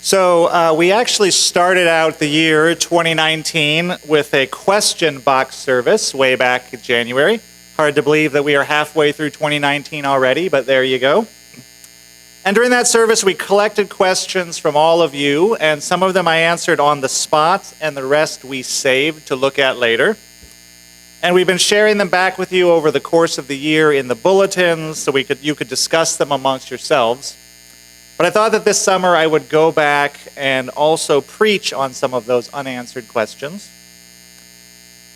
So we actually started out the year 2019 with a question box service way back in January. Hard to believe that we are halfway through 2019 already, but there you go. And during that service, we collected questions from all of you, and some of them I answered on the spot, and the rest we saved to look at later. And we've been sharing them back with you over the course of the year in the bulletins, so you could discuss them amongst yourselves. But I thought that this summer I would go back and also preach on some of those unanswered questions.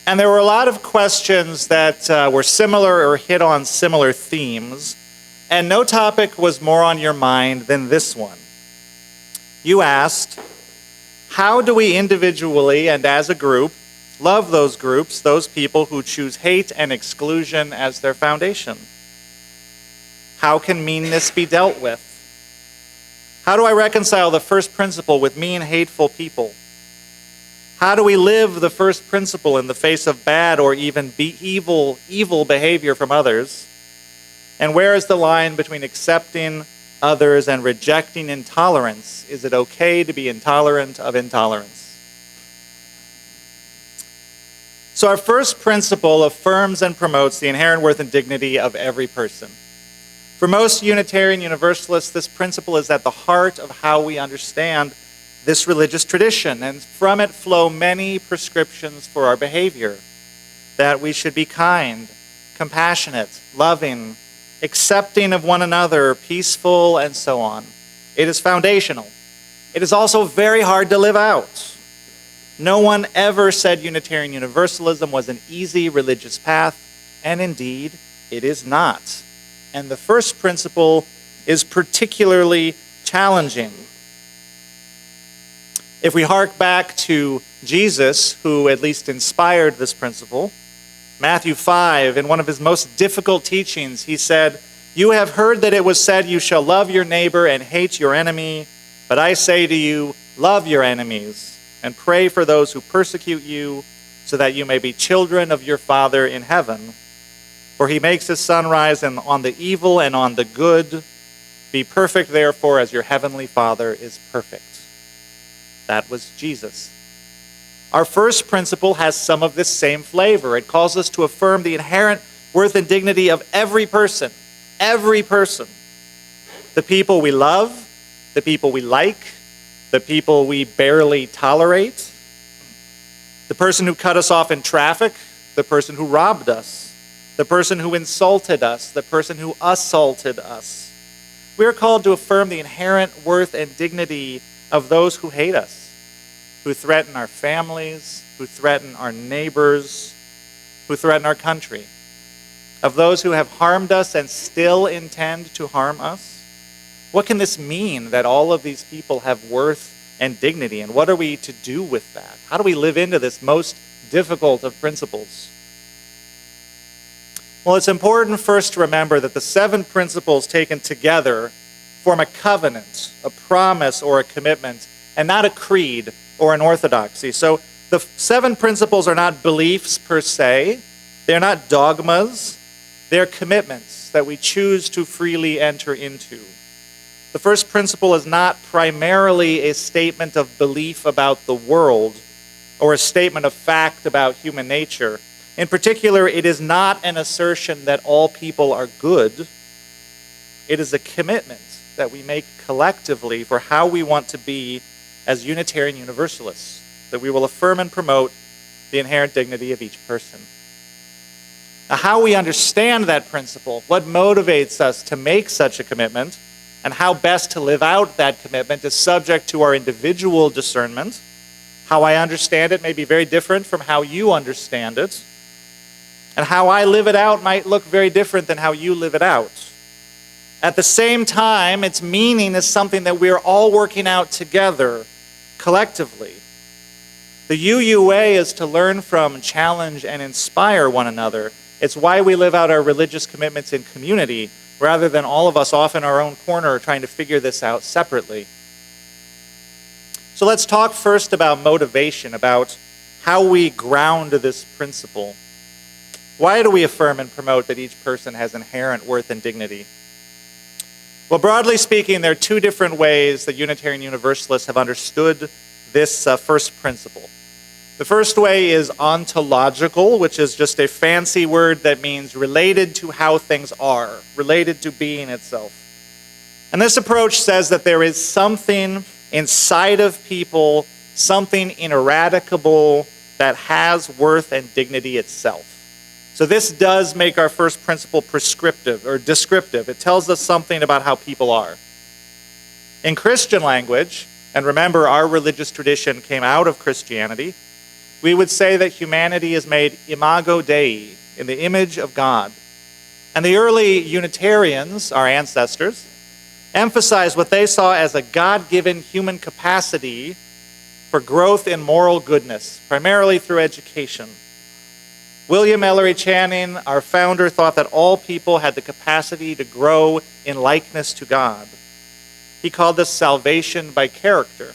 And there were a lot of questions that were similar or hit on similar themes, and no topic was more on your mind than this one. You asked, how do we individually and as a group love those groups, those people who choose hate and exclusion as their foundation? How can meanness be dealt with? How do I reconcile the first principle with mean, hateful people? How do we live the first principle in the face of bad or even evil behavior from others? And where is the line between accepting others and rejecting intolerance? Is it okay to be intolerant of intolerance? So our first principle affirms and promotes the inherent worth and dignity of every person. For most Unitarian Universalists, this principle is at the heart of how we understand this religious tradition, and from it flow many prescriptions for our behavior, that we should be kind, compassionate, loving, accepting of one another, peaceful, and so on. It is foundational. It is also very hard to live out. No one ever said Unitarian Universalism was an easy religious path, and indeed, it is not. And the first principle is particularly challenging. If we hark back to Jesus, who at least inspired this principle, Matthew 5, in one of his most difficult teachings, he said, "You have heard that it was said, 'You shall love your neighbor and hate your enemy,' but I say to you, love your enemies and pray for those who persecute you, so that you may be children of your Father in heaven. For he makes his sun rise on the evil and on the good. Be perfect, therefore, as your heavenly Father is perfect." That was Jesus. Our first principle has some of this same flavor. It calls us to affirm the inherent worth and dignity of every person. Every person. The people we love, the people we like, the people we barely tolerate, the person who cut us off in traffic, the person who robbed us, the person who insulted us, the person who assaulted us. We are called to affirm the inherent worth and dignity of those who hate us, who threaten our families, who threaten our neighbors, who threaten our country, of those who have harmed us and still intend to harm us. What can this mean, that all of these people have worth and dignity, and what are we to do with that? How do we live into this most difficult of principles? Well, it's important first to remember that the 7 principles taken together form a covenant, a promise, or a commitment, and not a creed or an orthodoxy. So the 7 principles are not beliefs per se. They're not dogmas. They're commitments that we choose to freely enter into. The first principle is not primarily a statement of belief about the world or a statement of fact about human nature. In particular, it is not an assertion that all people are good. It is a commitment that we make collectively for how we want to be as Unitarian Universalists, that we will affirm and promote the inherent dignity of each person. Now, how we understand that principle, what motivates us to make such a commitment, and how best to live out that commitment is subject to our individual discernment. How I understand it may be very different from how you understand it, and how I live it out might look very different than how you live it out. At the same time, its meaning is something that we are all working out together, collectively. The UUA is to learn from, challenge, and inspire one another. It's why we live out our religious commitments in community, rather than all of us off in our own corner trying to figure this out separately. So let's talk first about motivation, about how we ground this principle. Why do we affirm and promote that each person has inherent worth and dignity? Well, broadly speaking, there are two different ways that Unitarian Universalists have understood this first principle. The first way is ontological, which is just a fancy word that means related to how things are, related to being itself. And this approach says that there is something inside of people, something ineradicable that has worth and dignity itself. So this does make our first principle prescriptive or descriptive. It tells us something about how people are. In Christian language, and remember our religious tradition came out of Christianity, we would say that humanity is made imago Dei, in the image of God. And the early Unitarians, our ancestors, emphasized what they saw as a God-given human capacity for growth in moral goodness, primarily through education. William Ellery Channing, our founder, thought that all people had the capacity to grow in likeness to God. He called this salvation by character.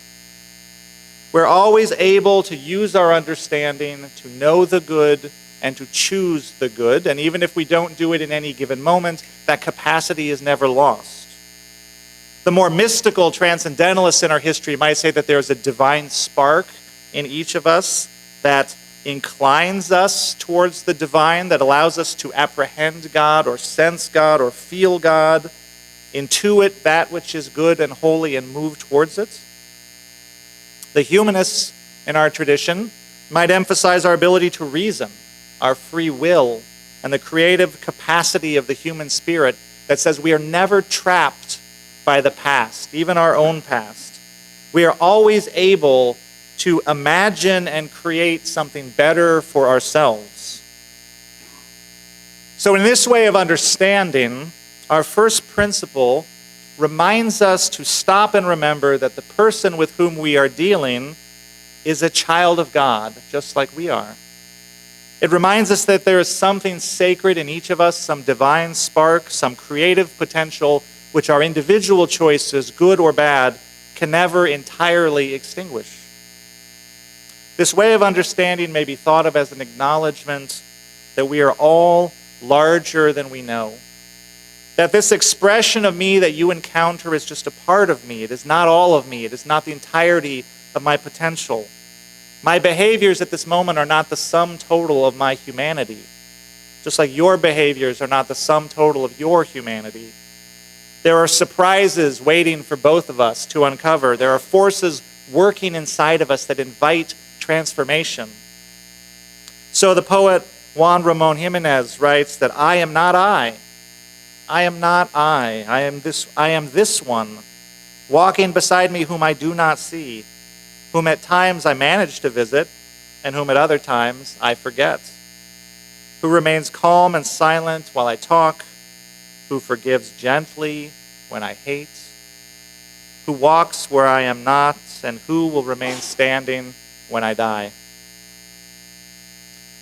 We're always able to use our understanding to know the good and to choose the good, and even if we don't do it in any given moment, that capacity is never lost. The more mystical transcendentalists in our history might say that there's a divine spark in each of us that inclines us towards the divine, that allows us to apprehend God or sense God or feel God, intuit that which is good and holy and move towards it. The humanists in our tradition might emphasize our ability to reason, our free will, and the creative capacity of the human spirit that says we are never trapped by the past, even our own past. We are always able to imagine and create something better for ourselves. So in this way of understanding, our first principle reminds us to stop and remember that the person with whom we are dealing is a child of God, just like we are. It reminds us that there is something sacred in each of us, some divine spark, some creative potential, which our individual choices, good or bad, can never entirely extinguish. This way of understanding may be thought of as an acknowledgement that we are all larger than we know. That this expression of me that you encounter is just a part of me. It is not all of me. It is not the entirety of my potential. My behaviors at this moment are not the sum total of my humanity, just like your behaviors are not the sum total of your humanity. There are surprises waiting for both of us to uncover. There are forces working inside of us that invite transformation. So the poet Juan Ramon Jimenez writes that I am not I. I am not I. I am this one, walking beside me whom I do not see, whom at times I manage to visit, and whom at other times I forget, who remains calm and silent while I talk, who forgives gently when I hate, who walks where I am not, and who will remain standing when I die.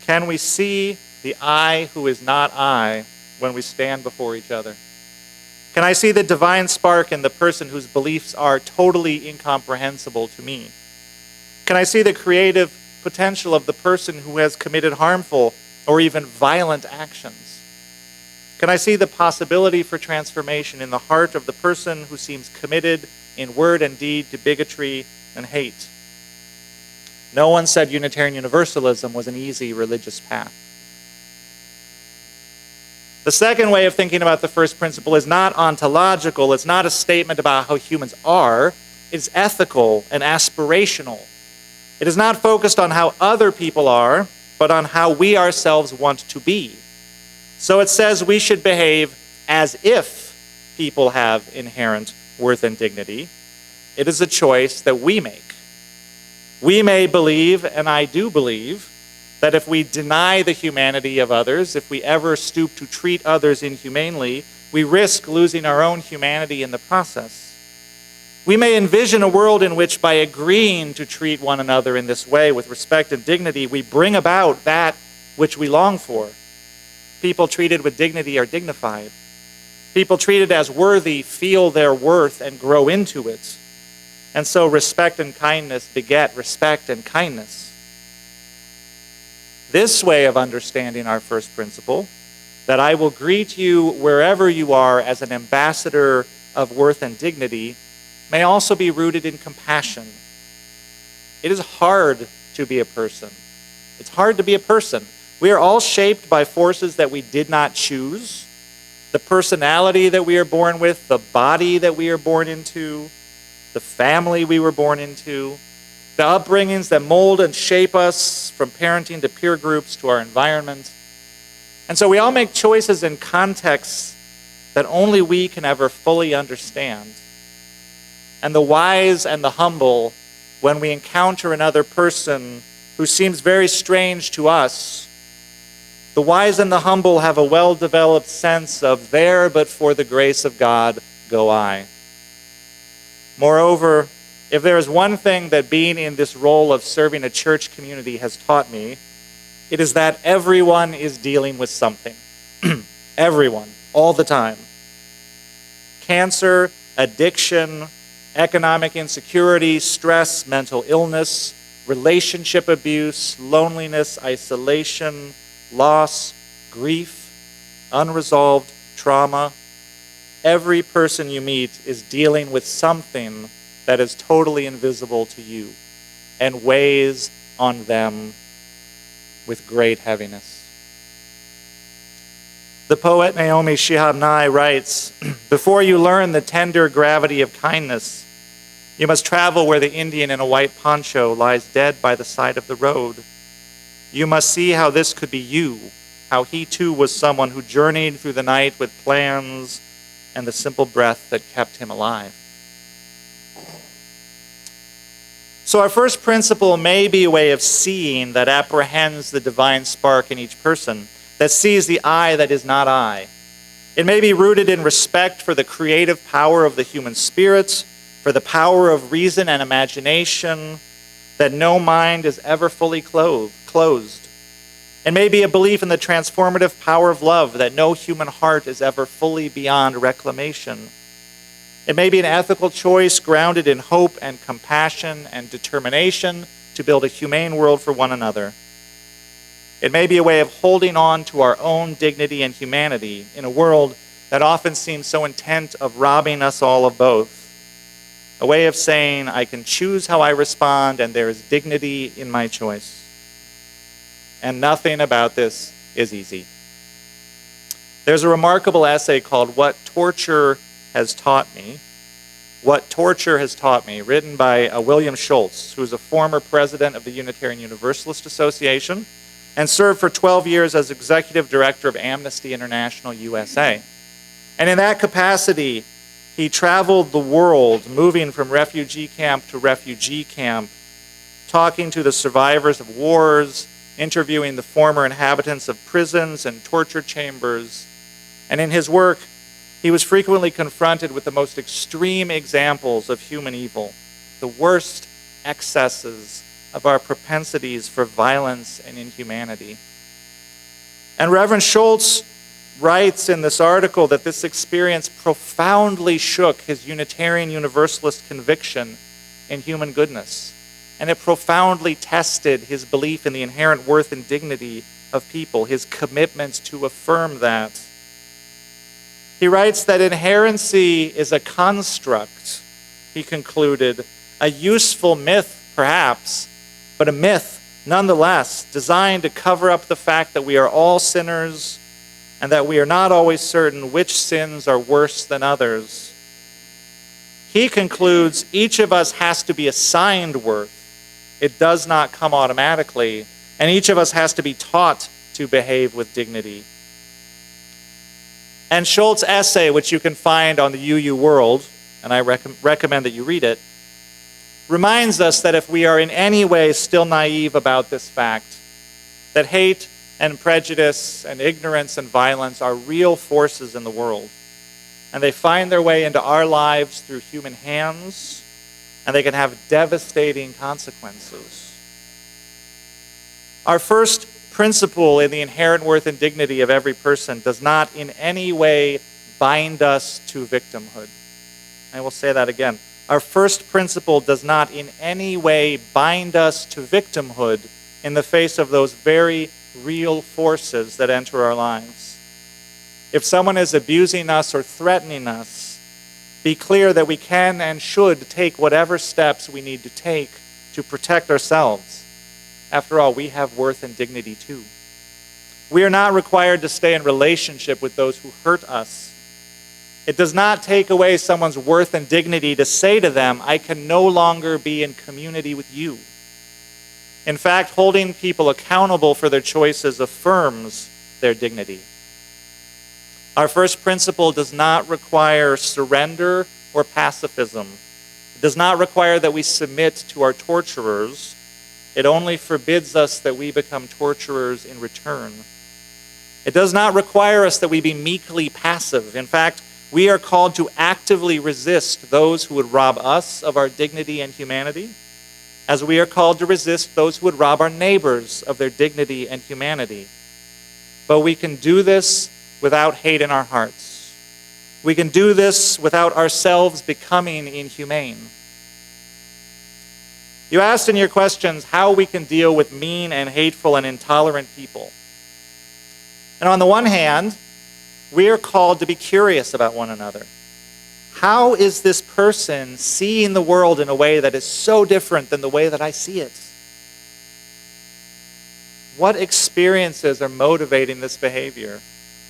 Can we see the I who is not I when we stand before each other? Can I see the divine spark in the person whose beliefs are totally incomprehensible to me? Can I see the creative potential of the person who has committed harmful or even violent actions? Can I see the possibility for transformation in the heart of the person who seems committed in word and deed to bigotry and hate? No one said Unitarian Universalism was an easy religious path. The second way of thinking about the first principle is not ontological. It's not a statement about how humans are. It's ethical and aspirational. It is not focused on how other people are, but on how we ourselves want to be. So it says we should behave as if people have inherent worth and dignity. It is a choice that we make. We may believe, and I do believe, that if we deny the humanity of others, if we ever stoop to treat others inhumanely, we risk losing our own humanity in the process. We may envision a world in which, by agreeing to treat one another in this way with respect and dignity, we bring about that which we long for. People treated with dignity are dignified. People treated as worthy feel their worth and grow into it. And so respect and kindness beget respect and kindness. This way of understanding our first principle, that I will greet you wherever you are as an ambassador of worth and dignity may also be rooted in compassion. It is hard to be a person. It's hard to be a person. We are all shaped by forces that we did not choose. The personality that we are born with, the body that we are born into, the family we were born into, the upbringings that mold and shape us from parenting to peer groups to our environment. And so we all make choices in contexts that only we can ever fully understand. And the wise and the humble, when we encounter another person who seems very strange to us, the wise and the humble have a well-developed sense of there, but for the grace of God, go I. Moreover, if there is one thing that being in this role of serving a church community has taught me, it is that everyone is dealing with something. Everyone, all the time. Cancer, addiction, economic insecurity, stress, mental illness, relationship abuse, loneliness, isolation, loss, grief, unresolved trauma. Every person you meet is dealing with something that is totally invisible to you and weighs on them with great heaviness. The poet Naomi Shihab Nye writes, "Before you learn the tender gravity of kindness, you must travel where the Indian in a white poncho lies dead by the side of the road. You must see how this could be you, how he too was someone who journeyed through the night with plans and the simple breath that kept him alive." So our first principle may be a way of seeing that apprehends the divine spark in each person, that sees the I that is not I. It may be rooted in respect for the creative power of the human spirit, for the power of reason and imagination, that no mind is ever fully closed. It may be a belief in the transformative power of love, that no human heart is ever fully beyond reclamation. It may be an ethical choice grounded in hope and compassion and determination to build a humane world for one another. It may be a way of holding on to our own dignity and humanity in a world that often seems so intent of robbing us all of both. A way of saying, I can choose how I respond and there is dignity in my choice. And nothing about this is easy. There's a remarkable essay called What Torture Has Taught Me. What Torture Has Taught Me, written by William Schultz, who is a former president of the Unitarian Universalist Association and served for 12 years as executive director of Amnesty International USA. And in that capacity, he traveled the world, moving from refugee camp to refugee camp, talking to the survivors of wars, interviewing the former inhabitants of prisons and torture chambers. And in his work, he was frequently confronted with the most extreme examples of human evil, the worst excesses of our propensities for violence and inhumanity. And Reverend Schultz writes in this article that this experience profoundly shook his Unitarian Universalist conviction in human goodness, and it profoundly tested his belief in the inherent worth and dignity of people, his commitment to affirm that. He writes that inherency is a construct, he concluded, a useful myth perhaps, but a myth nonetheless, designed to cover up the fact that we are all sinners and that we are not always certain which sins are worse than others. He concludes each of us has to be assigned worth. It does not come automatically, and each of us has to be taught to behave with dignity. And Schultz's essay, which you can find on the UU World, and I recommend that you read it, reminds us that if we are in any way still naive about this fact, that hate and prejudice and ignorance and violence are real forces in the world, and they find their way into our lives through human hands, and they can have devastating consequences. Our first principle in the inherent worth and dignity of every person does not in any way bind us to victimhood. I will say that again. Our first principle does not in any way bind us to victimhood in the face of those very real forces that enter our lives. If someone is abusing us or threatening us, Be clear that we can and should take whatever steps we need to take to protect ourselves. After all, we have worth and dignity too. We are not required to stay in relationship with those who hurt us. It does not take away someone's worth and dignity to say to them, I can no longer be in community with you. In fact, holding people accountable for their choices affirms their dignity. Our first principle does not require surrender or pacifism. It does not require that we submit to our torturers. It only forbids us that we become torturers in return. It does not require us that we be meekly passive. In fact, we are called to actively resist those who would rob us of our dignity and humanity, as we are called to resist those who would rob our neighbors of their dignity and humanity. But we can do this without hate in our hearts. We can do this without ourselves becoming inhumane. You asked in your questions how we can deal with mean and hateful and intolerant people. And on the one hand, we are called to be curious about one another. How is this person seeing the world in a way that is so different than the way that I see it? What experiences are motivating this behavior?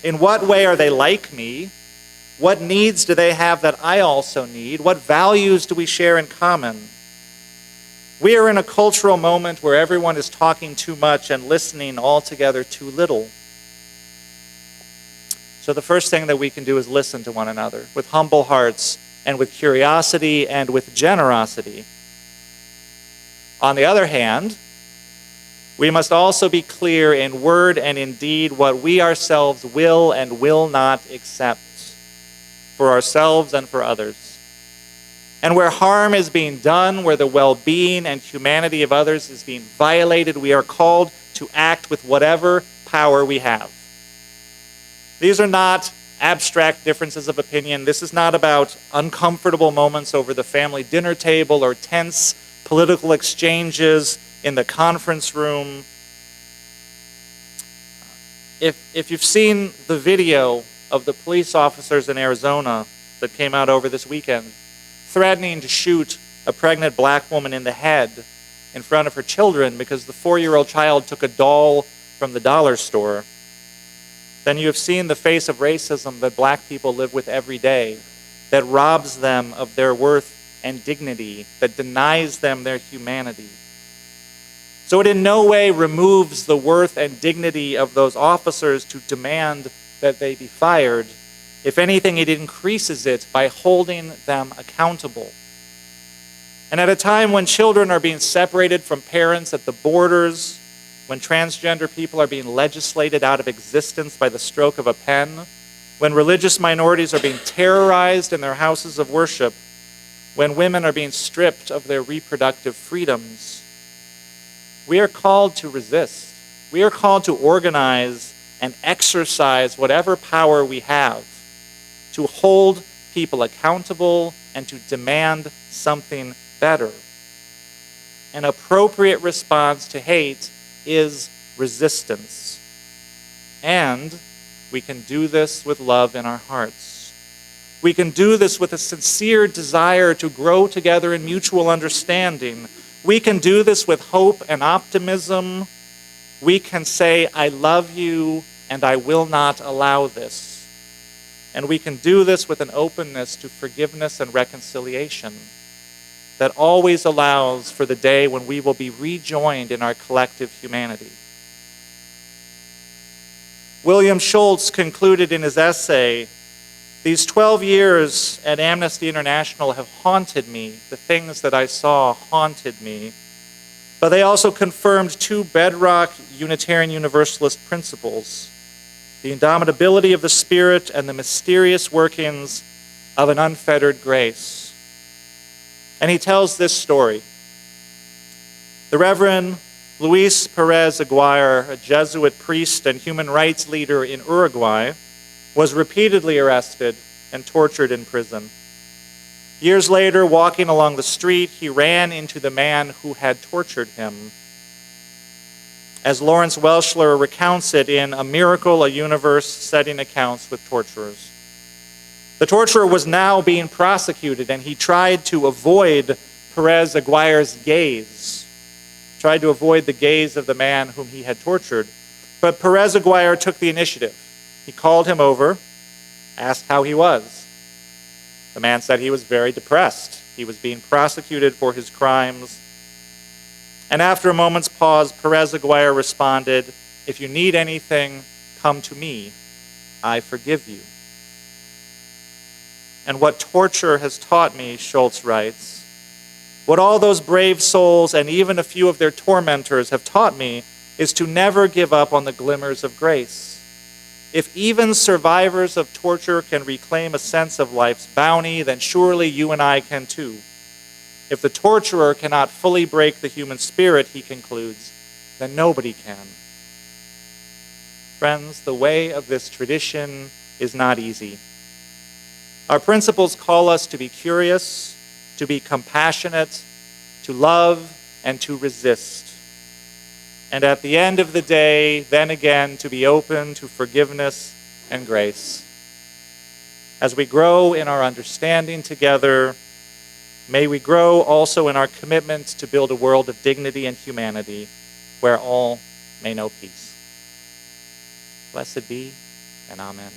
In what way are they like me? What needs do they have that I also need? What values do we share in common? We are in a cultural moment where everyone is talking too much and listening altogether too little. So the first thing that we can do is listen to one another with humble hearts and with curiosity and with generosity. On the other hand, we must also be clear in word and in deed what we ourselves will and will not accept for ourselves and for others. And where harm is being done, where the well-being and humanity of others is being violated, we are called to act with whatever power we have. These are not abstract differences of opinion. This is not about uncomfortable moments over the family dinner table or tense political exchanges in the conference room. If you've seen the video of the police officers in Arizona that came out over this weekend, threatening to shoot a pregnant black woman in the head in front of her children because the 4-year-old child took a doll from the dollar store, then you have seen the face of racism that black people live with every day, that robs them of their worth and dignity, that denies them their humanity. So it in no way removes the worth and dignity of those officers to demand that they be fired. If anything, it increases it by holding them accountable. And at a time when children are being separated from parents at the borders, when transgender people are being legislated out of existence by the stroke of a pen, when religious minorities are being terrorized in their houses of worship, when women are being stripped of their reproductive freedoms, we are called to resist. We are called to organize and exercise whatever power we have to hold people accountable and to demand something better. An appropriate response to hate is resistance. And we can do this with love in our hearts. We can do this with a sincere desire to grow together in mutual understanding. We can do this with hope and optimism. We can say, I love you and I will not allow this. And we can do this with an openness to forgiveness and reconciliation that always allows for the day when we will be rejoined in our collective humanity. William Schultz concluded in his essay, "These 12 years at Amnesty International have haunted me. The things that I saw haunted me. But they also confirmed two bedrock Unitarian Universalist principles: the indomitability of the Spirit and the mysterious workings of an unfettered grace." And he tells this story. The Reverend Luis Perez Aguirre, a Jesuit priest and human rights leader in Uruguay, was repeatedly arrested and tortured in prison. Years later, walking along the street, he ran into the man who had tortured him. As Lawrence Welschler recounts it in A Miracle, a Universe, setting accounts with torturers. The torturer was now being prosecuted, and he tried to avoid Perez Aguirre's gaze, tried to avoid the gaze of the man whom he had tortured. But Perez Aguirre took the initiative. He called him over, asked how he was. The man said he was very depressed. He was being prosecuted for his crimes. And after a moment's pause, Perez Aguirre responded, "If you need anything, come to me. I forgive you." And what torture has taught me, Schultz writes, what all those brave souls and even a few of their tormentors have taught me is to never give up on the glimmers of grace. If even survivors of torture can reclaim a sense of life's bounty, then surely you and I can too. If the torturer cannot fully break the human spirit, he concludes, then nobody can. Friends, the way of this tradition is not easy. Our principles call us to be curious, to be compassionate, to love, and to resist. And at the end of the day, then again, to be open to forgiveness and grace. As we grow in our understanding together, may we grow also in our commitment to build a world of dignity and humanity where all may know peace. Blessed be, and amen.